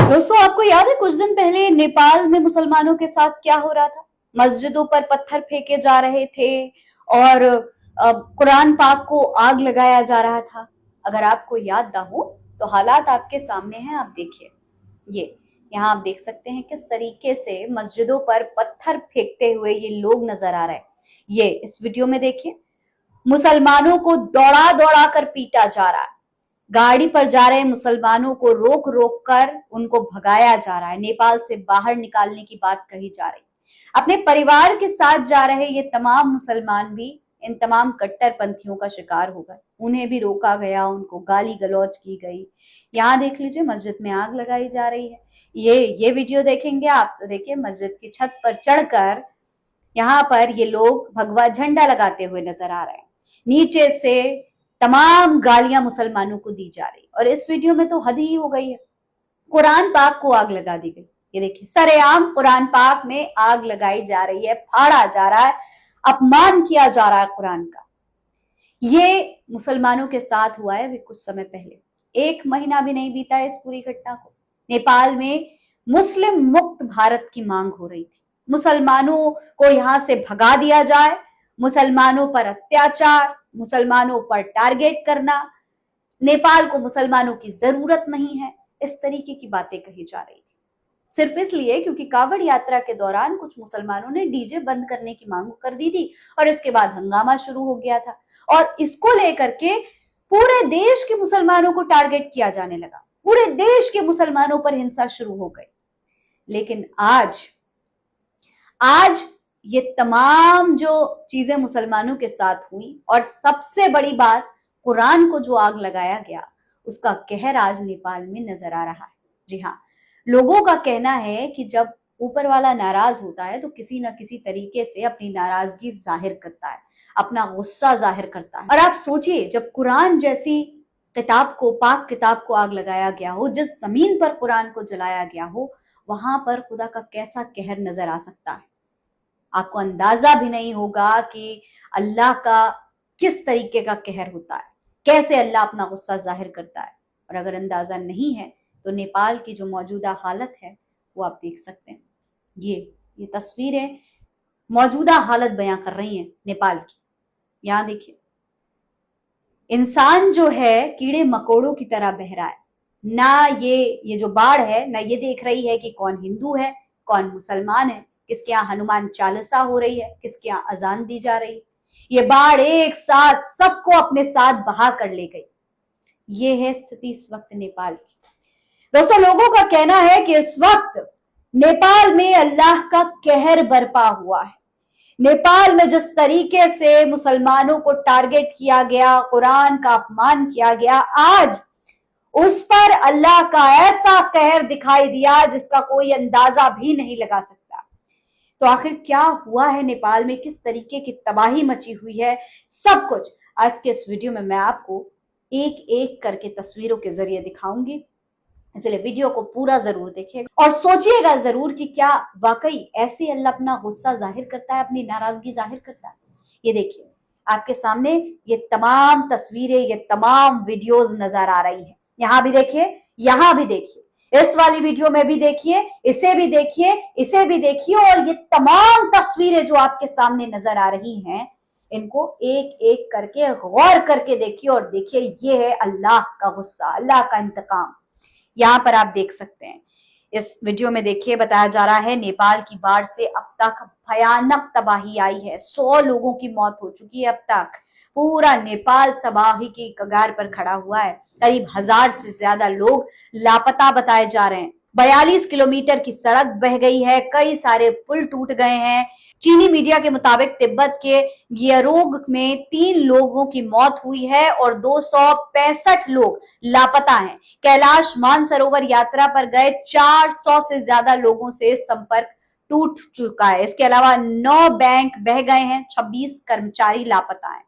दोस्तों, आपको याद है कुछ दिन पहले नेपाल में मुसलमानों के साथ क्या हो रहा था? मस्जिदों पर पत्थर फेंके जा रहे थे और कुरान पाक को आग लगाया जा रहा था। अगर आपको याद ना हो तो हालात आपके सामने हैं, आप देखिए। ये यहाँ आप देख सकते हैं किस तरीके से मस्जिदों पर पत्थर फेंकते हुए ये लोग नजर आ रहे हैं। ये इस वीडियो में देखिए, मुसलमानों को दौड़ा दौड़ा कर पीटा जा रहा है। गाड़ी पर जा रहे मुसलमानों को रोक रोक कर उनको भगाया जा रहा है। नेपाल से बाहर निकालने की बात कही जा रही है। अपने परिवार के साथ जा रहे ये तमाम मुसलमान भी इन तमाम कट्टरपंथियों का शिकार हो गए। उन्हें भी रोका गया, उनको गाली गलौज की गई। यहाँ देख लीजिए, मस्जिद में आग लगाई जा रही है। ये वीडियो देखेंगे आप तो देखिए, मस्जिद की छत पर चढ़कर यहाँ पर ये लोग भगवा झंडा लगाते हुए नजर आ रहे हैं। नीचे से तमाम गालियां मुसलमानों को दी जा रही। और इस वीडियो में तो हद ही हो गई है, कुरान पाक को आग लगा दी गई। ये देखिए, सरेआम कुरान पाक में आग लगाई जा रही है, फाड़ा जा रहा है, अपमान किया जा रहा है कुरान का। ये मुसलमानों के साथ हुआ है अभी कुछ समय पहले। 1 महीना भी नहीं बीता इस पूरी घटना को। नेपाल में मुस्लिम मुक्त भारत की मांग हो रही थी। मुसलमानों को यहां से भगा दिया जाए, मुसलमानों पर अत्याचार, मुसलमानों पर टारगेट करना, नेपाल को मुसलमानों की जरूरत नहीं है, इस तरीके की बातें कही जा रही थी। सिर्फ इसलिए क्योंकि कावड़ यात्रा के दौरान कुछ मुसलमानों ने डीजे बंद करने की मांग कर दी थी और इसके बाद हंगामा शुरू हो गया था। और इसको लेकर के पूरे देश के मुसलमानों को टारगेट किया जाने लगा। पूरे देश के मुसलमानों पर हिंसा शुरू हो गई। लेकिन आज ये तमाम जो चीजें मुसलमानों के साथ हुई और सबसे बड़ी बात कुरान को जो आग लगाया गया, उसका कहर आज नेपाल में नजर आ रहा है। जी हाँ, लोगों का कहना है कि जब ऊपर वाला नाराज होता है तो किसी न किसी तरीके से अपनी नाराजगी जाहिर करता है, अपना गुस्सा जाहिर करता है। और आप सोचिए, जब कुरान जैसी किताब को, पाक किताब को आग लगाया गया हो, जिस जमीन पर कुरान को जलाया गया हो, वहां पर खुदा का कैसा कहर नजर आ सकता है। आपको अंदाजा भी नहीं होगा कि अल्लाह का किस तरीके का कहर होता है, कैसे अल्लाह अपना गुस्सा जाहिर करता है। और अगर अंदाजा नहीं है तो नेपाल की जो मौजूदा हालत है वो आप देख सकते हैं। ये तस्वीरें मौजूदा हालत बयां कर रही हैं नेपाल की। यहां देखिए, इंसान जो है कीड़े मकोड़ों की तरह बह रहा है। ना ये जो बाढ़ है, ना ये देख रही है कि कौन हिंदू है, कौन मुसलमान है, किसके यहाँ हनुमान चालीसा हो रही है, किसके यहाँ अजान दी जा रही है। ये बाढ़ एक साथ सबको अपने साथ बहा कर ले गई। ये है स्थिति इस वक्त नेपाल की। दोस्तों, लोगों का कहना है कि इस वक्त नेपाल में अल्लाह का कहर बरपा हुआ है। नेपाल में जिस तरीके से मुसलमानों को टारगेट किया गया, कुरान का अपमान किया गया, आज उस पर अल्लाह का ऐसा कहर दिखाई दिया जिसका कोई अंदाजा भी नहीं लगा सकता। तो आखिर क्या हुआ है नेपाल में, किस तरीके की तबाही मची हुई है, सब कुछ आज के इस वीडियो में मैं आपको एक एक करके तस्वीरों के जरिए दिखाऊंगी। इसलिए वीडियो को पूरा जरूर देखिएगा और सोचिएगा जरूर कि क्या वाकई ऐसे अल्लाह अपना गुस्सा जाहिर करता है, अपनी नाराजगी जाहिर करता है। ये देखिए, आपके सामने ये तमाम तस्वीरें, ये तमाम वीडियोस नजर आ रही है। यहाँ भी देखिए, यहाँ भी देखिए, इस वाली वीडियो में भी देखिए, इसे भी देखिए, इसे भी देखिए। और ये तमाम तस्वीरें जो आपके सामने नजर आ रही हैं, इनको एक एक करके गौर करके देखिए और देखिए, ये है अल्लाह का गुस्सा, अल्लाह का इंतकाम। यहाँ पर आप देख सकते हैं, इस वीडियो में देखिए, बताया जा रहा है नेपाल की बाढ़ से अब तक भयानक तबाही आई है। 100 लोगों की मौत हो चुकी है अब तक। पूरा नेपाल तबाही की कगार पर खड़ा हुआ है। करीब 1000 से ज्यादा लोग लापता बताए जा रहे हैं। 42 किलोमीटर की सड़क बह गई है, कई सारे पुल टूट गए हैं। चीनी मीडिया के मुताबिक तिब्बत के गियरोग में 3 लोगों की मौत हुई है और 265 लोग लापता हैं। कैलाश मानसरोवर यात्रा पर गए 400 से ज्यादा लोगों से संपर्क टूट चुका है। इसके अलावा 9 बैंक बह गए हैं, 26 कर्मचारी लापता हैं।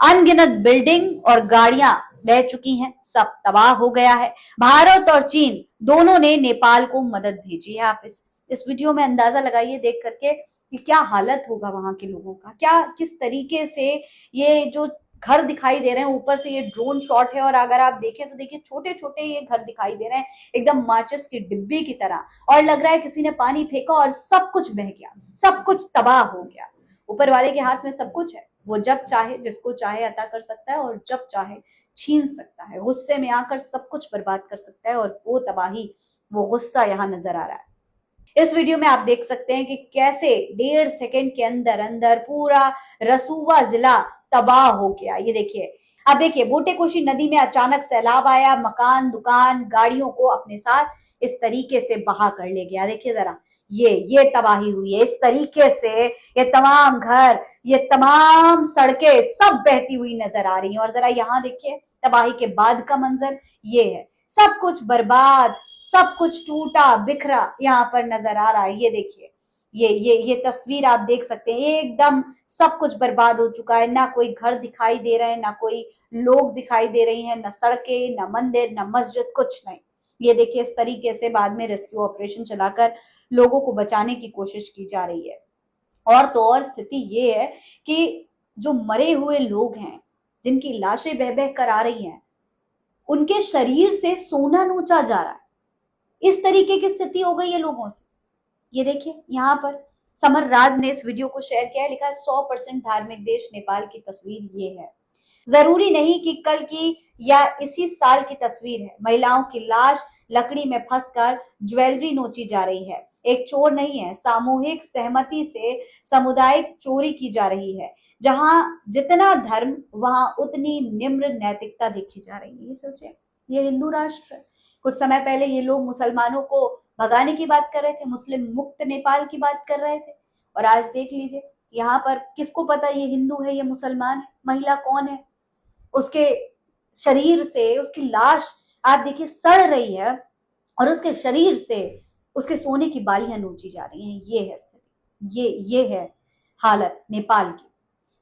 अनगिनत बिल्डिंग और गाड़ियां बह चुकी हैं, सब तबाह हो गया है। भारत और चीन दोनों ने नेपाल को मदद भेजी है। आप इस वीडियो में अंदाजा लगाइए देख करके कि क्या हालत होगा वहां के लोगों का, क्या किस तरीके से ये जो घर दिखाई दे रहे हैं, ऊपर से ये ड्रोन शॉट है और अगर आप देखें तो देखिए छोटे छोटे ये घर दिखाई दे रहे हैं एकदम माचिस की डिब्बी की तरह, और लग रहा है किसी ने पानी फेंका और सब कुछ बह गया, सब कुछ तबाह हो गया। ऊपर वाले के हाथ में सब कुछ है, वो जब चाहे जिसको चाहे अता कर सकता है और जब चाहे छीन सकता है, गुस्से में आकर सब कुछ बर्बाद कर सकता है, और वो तबाही, वो गुस्सा यहाँ नजर आ रहा है। इस वीडियो में आप देख सकते हैं कि कैसे 1.5 सेकंड के अंदर अंदर पूरा रसूवा जिला तबाह हो गया। ये देखिए, अब देखिए बूटेकोशी नदी में अचानक सैलाब आया, मकान, दुकान, गाड़ियों को अपने साथ इस तरीके से बहा कर ले गया। देखिए जरा, ये तबाही हुई है इस तरीके से, ये तमाम घर, ये तमाम सड़कें सब बहती हुई नजर आ रही हैं। और जरा यहाँ देखिए तबाही के बाद का मंजर ये है, सब कुछ बर्बाद, सब कुछ टूटा बिखरा यहाँ पर नजर आ रहा है। ये देखिए, ये तस्वीर आप देख सकते हैं, एकदम सब कुछ बर्बाद हो चुका है। ना कोई घर दिखाई दे रहे हैं, ना कोई लोग दिखाई दे रही हैं, ना सड़कें, ना मंदिर, ना मस्जिद, कुछ नहीं। ये देखिए इस तरीके से बाद में रेस्क्यू ऑपरेशन चलाकर लोगों को बचाने की कोशिश की जा रही है। और तो और स्थिति ये है कि जो मरे हुए लोग हैं, जिनकी लाशें बह बह कर आ रही हैं, उनके शरीर से सोना नोचा जा रहा है। इस तरीके की स्थिति हो गई है लोगों से। ये देखिए यहाँ पर समर राज ने इस वीडियो को शेयर किया है, लिखा है 100% धार्मिक देश नेपाल की तस्वीर ये है। जरूरी नहीं कि कल की या इसी साल की तस्वीर है। महिलाओं की लाश लकड़ी में फंसकर ज्वेलरी नोची जा रही है। एक चोर नहीं है, सामूहिक सहमति से सामुदायिक चोरी की जा रही है। जहां जितना धर्म वहां उतनी निम्र नैतिकता देखी जा रही है। ये सोचे, ये हिंदू राष्ट्र है। कुछ समय पहले ये लोग मुसलमानों को भगाने की बात कर रहे थे, मुस्लिम मुक्त नेपाल की बात कर रहे थे, और आज देख लीजिए यहाँ पर किसको पता ये हिंदू है, ये मुसलमान है, महिला कौन है, उसके शरीर से उसकी लाश आप देखिए सड़ रही है और उसके शरीर से उसके सोने की बालियां नोची जा रही हैं। ये है स्थिति, ये है हालत नेपाल की।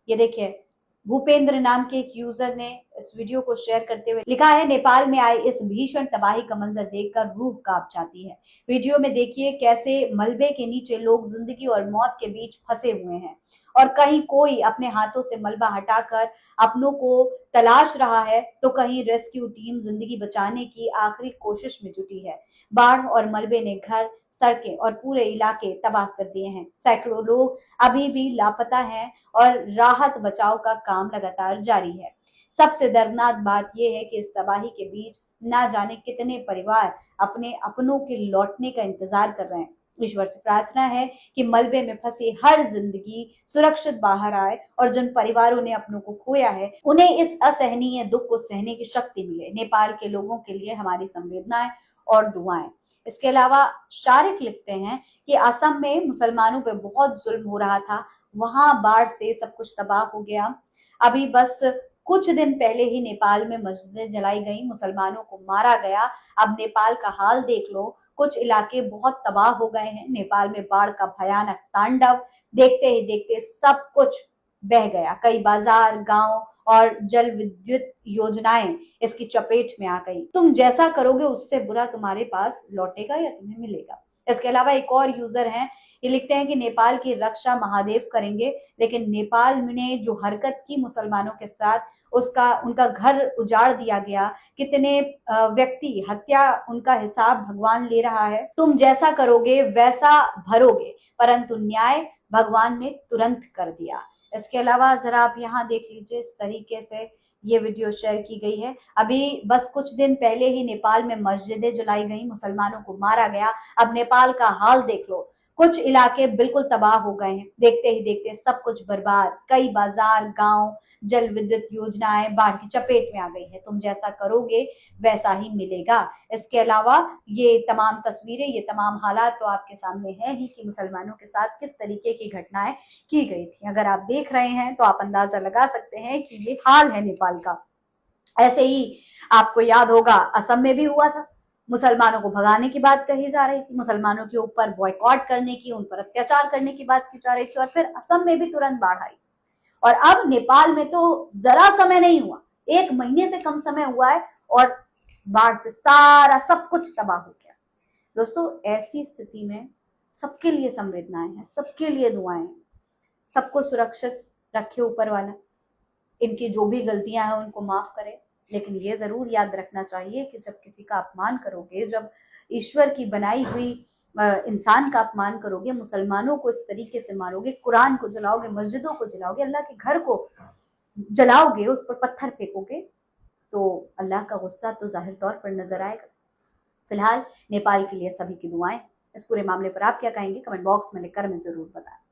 ये देखिए भूपेंद्र नाम के एक यूजर ने इस वीडियो को शेयर करते हुए लिखा है, नेपाल में आए इस भीषण तबाही का मंजर देखकर रूह कांप जाती है। वीडियो में देखिए कैसे मलबे के नीचे लोग जिंदगी और मौत के बीच फंसे हुए हैं, और कहीं कोई अपने हाथों से मलबा हटाकर अपनों को तलाश रहा है, तो कहीं रेस्क्यू टीम जिंदगी बचाने की आखिरी कोशिश में जुटी है। बाढ़ और मलबे ने घर, सड़कें और पूरे इलाके तबाह कर दिए हैं। सैकड़ों लोग अभी भी लापता हैं और राहत बचाव का काम लगातार जारी है। सबसे दर्दनाक बात यह है कि इस तबाही के बीच ना जाने कितने परिवार अपने अपनों के लौटने का इंतजार कर रहे हैं। ईश्वर से प्रार्थना है कि मलबे में फंसी हर जिंदगी सुरक्षित बाहर आए और जिन परिवारों ने अपनों को खोया है उन्हें इस असहनीय दुख को सहने की शक्ति मिले। नेपाल के लोगों के लिए हमारी संवेदनाएं और दुआएं। इसके अलावा शारिक लिखते हैं कि असम में मुसलमानों पे बहुत जुल्म हो रहा था, वहां बाढ़ से सब कुछ तबाह हो गया। अभी बस कुछ दिन पहले ही नेपाल में मस्जिदें जलाई गई, मुसलमानों को मारा गया। अब नेपाल का हाल देख लो, कुछ इलाके बहुत तबाह हो गए हैं। नेपाल में बाढ़ का भयानक तांडव, देखते ही देखते सब कुछ बह गया। कई बाजार, गांव और जल विद्युत योजनाएं इसकी चपेट में आ गई। तुम जैसा करोगे उससे बुरा तुम्हारे पास लौटेगा या तुम्हें मिलेगा। इसके अलावा एक और यूजर हैं, ये लिखते हैं कि नेपाल की रक्षा महादेव करेंगे, लेकिन नेपाल ने जो हरकत की मुसलमानों के साथ, उनका घर उजाड़ दिया गया, कितने व्यक्ति हत्या, उनका हिसाब भगवान ले रहा है। तुम जैसा करोगे वैसा भरोगे, परंतु न्याय भगवान ने तुरंत कर दिया। इसके अलावा जरा आप यहाँ देख लीजिए, इस तरीके से ये वीडियो शेयर की गई है। अभी बस कुछ दिन पहले ही नेपाल में मस्जिदें जलाई गई, मुसलमानों को मारा गया। अब नेपाल का हाल देख लो, कुछ इलाके बिल्कुल तबाह हो गए हैं। देखते ही देखते सब कुछ बर्बाद, कई बाजार, गांव, जल विद्युत योजनाएं बाढ़ की चपेट में आ गई है। तुम जैसा करोगे वैसा ही मिलेगा। इसके अलावा ये तमाम तस्वीरें, ये तमाम हालात तो आपके सामने है ही कि मुसलमानों के साथ किस तरीके की घटनाएं की गई थी। अगर आप देख रहे हैं तो आप अंदाजा लगा सकते हैं कि ये हाल है नेपाल का। ऐसे ही आपको याद होगा असम में भी हुआ था, मुसलमानों को भगाने की बात कही जा रही थी, मुसलमानों के ऊपर बॉयकॉट करने की, उन पर अत्याचार करने की बात की जा रही थी, और फिर असम में भी तुरंत बाढ़ आई। और अब नेपाल में तो जरा समय नहीं हुआ, 1 महीने से कम समय हुआ है और बाढ़ से सारा सब कुछ तबाह हो गया। दोस्तों, ऐसी स्थिति में सबके लिए संवेदनाएं हैं, सबके लिए दुआएं हैं, सबको सुरक्षित रखे ऊपर वाला, इनकी जो भी गलतियां हैं उनको माफ करे। लेकिन ये जरूर याद रखना चाहिए कि जब किसी का अपमान करोगे, जब ईश्वर की बनाई हुई इंसान का अपमान करोगे, मुसलमानों को इस तरीके से मारोगे, कुरान को जलाओगे, मस्जिदों को जलाओगे, अल्लाह के घर को जलाओगे, उस पर पत्थर फेंकोगे, तो अल्लाह का गुस्सा तो जाहिर तौर पर नजर आएगा। फिलहाल नेपाल के लिए सभी की दुआएं। इस पूरे मामले पर आप क्या कहेंगे, कमेंट बॉक्स में लिखकर हमें जरूर बताएं।